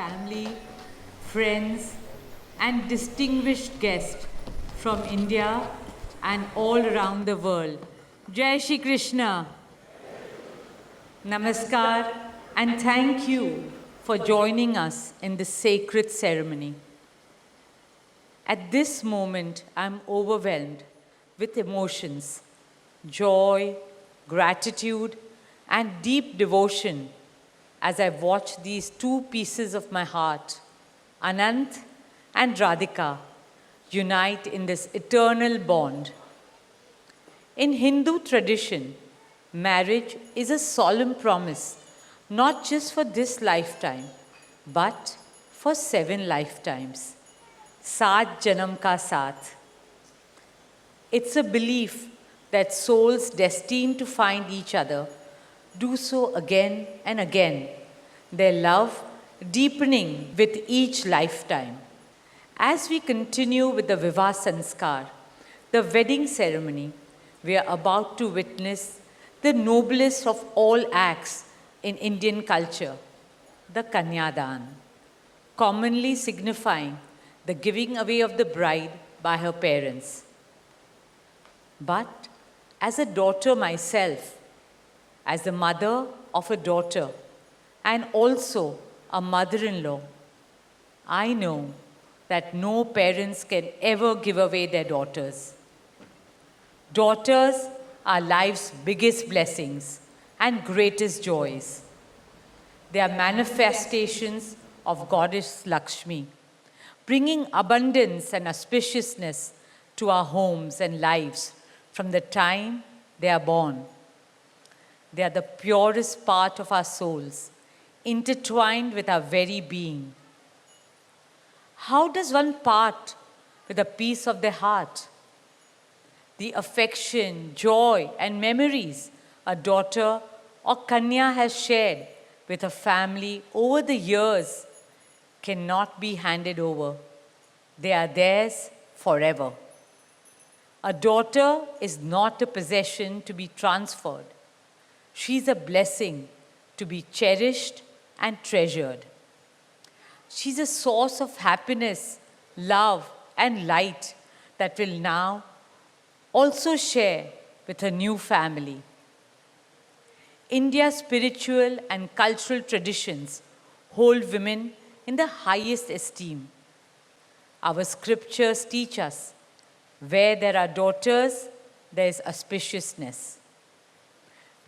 family, friends, and distinguished guests from India and all around the world. Jai Shri Krishna. Namaskar, and thank you for joining us in this sacred ceremony. At this moment, I'm overwhelmed with emotions, joy, gratitude, and deep devotion as I watch these two pieces of my heart, Anant and Radhika, unite in this eternal bond. In Hindu tradition, marriage is a solemn promise, not just for this lifetime, but for 7 lifetimes. Saat Janam Ka Saath. It's a belief that souls destined to find each other do so again and again, their love deepening with each lifetime. As we continue with the Vivah Sanskar, the wedding ceremony, we are about to witness the noblest of all acts in Indian culture, the Kanyadan, commonly signifying the giving away of the bride by her parents. But as a daughter myself, as the mother of a daughter, and also a mother-in-law, I know that no parents can ever give away their daughters. Daughters are life's biggest blessings and greatest joys. They are manifestations of Goddess Lakshmi, bringing abundance and auspiciousness to our homes and lives from the time they are born. They are the purest part of our souls, intertwined with our very being. How does one part with a piece of the heart? The affection, joy, and memories a daughter or Kanya has shared with her family over the years cannot be handed over. They are theirs forever. A daughter is not a possession to be transferred. She is a blessing to be cherished and treasured. She's a source of happiness, love, and light that will now also share with her new family. India's spiritual and cultural traditions hold women in the highest esteem. Our scriptures teach us where there are daughters, there is auspiciousness.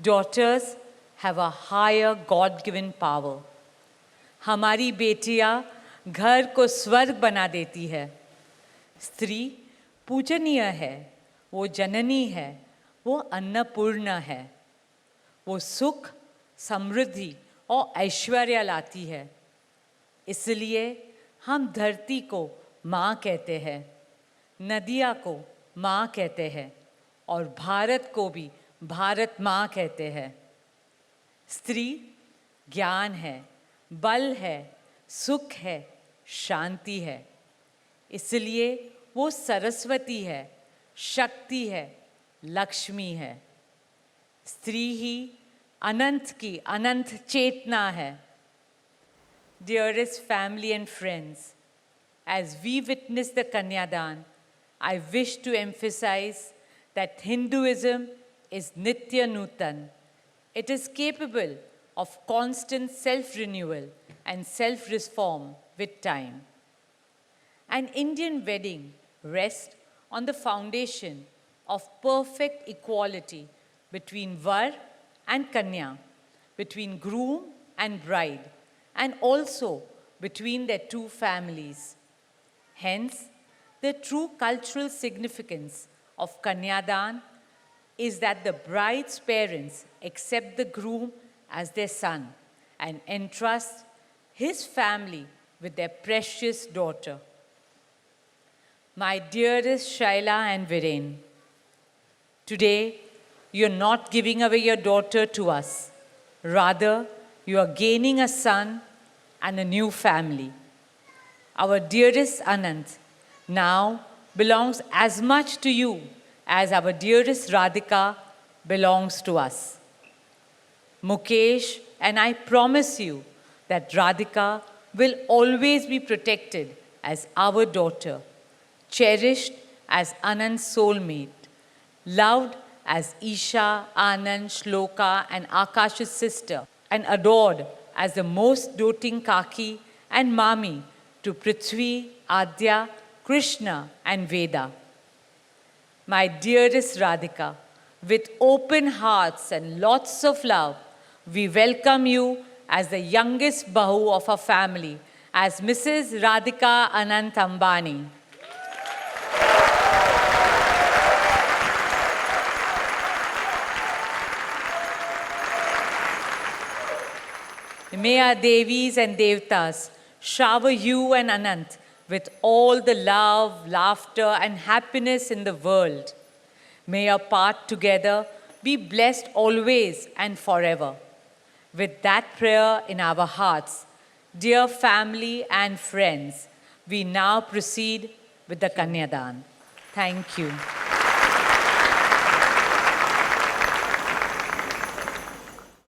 Daughters have a higher God-given power. हमारी बेटियां घर को स्वर्ग बना देती है. स्त्री पूजनीय है, वो जननी है, वो अन्नपूर्णा है. वो सुख, समृद्धि और ऐश्वर्य लाती है. इसलिए हम धरती को माँ कहते हैं, नदिया को माँ कहते हैं और भारत को भी भारत माँ कहते हैं. स्त्री ज्ञान है, बल है, सुख है, शांति है. इसलिए वो सरस्वती है, शक्ति है, लक्ष्मी है. स्त्री ही अनंत की अनंत चेतना है. Dearest family and friends, as we witness the Kanyadan, I wish to emphasize that Hinduism is Nitya Nutan. It is capable of constant self-renewal and self-reform with time. An Indian wedding rests on the foundation of perfect equality between Var and Kanya, between groom and bride, and also between their two families. Hence, the true cultural significance of Kanyadan is that the bride's parents accept the groom as their son and entrust his family with their precious daughter. My dearest Shaila and Viren, today you are not giving away your daughter to us. Rather, you are gaining a son and a new family. Our dearest Anant now belongs as much to you as our dearest Radhika belongs to us. Mukesh and I promise you that Radhika will always be protected as our daughter, cherished as Anand's soulmate, loved as Isha, Anand, Shloka, and Akash's sister, and adored as the most doting Kaki and Mami to Prithvi, Adya, Krishna, and Veda. My dearest Radhika, with open hearts and lots of love, we welcome you as the youngest Bahu of our family, as Mrs. Radhika Anant Ambani. May our Devis and Devtas shower you and Anant with all the love, laughter, and happiness in the world. May your path together be blessed always and forever. With that prayer in our hearts, dear family and friends, we now proceed with the Kanyadan. Thank you.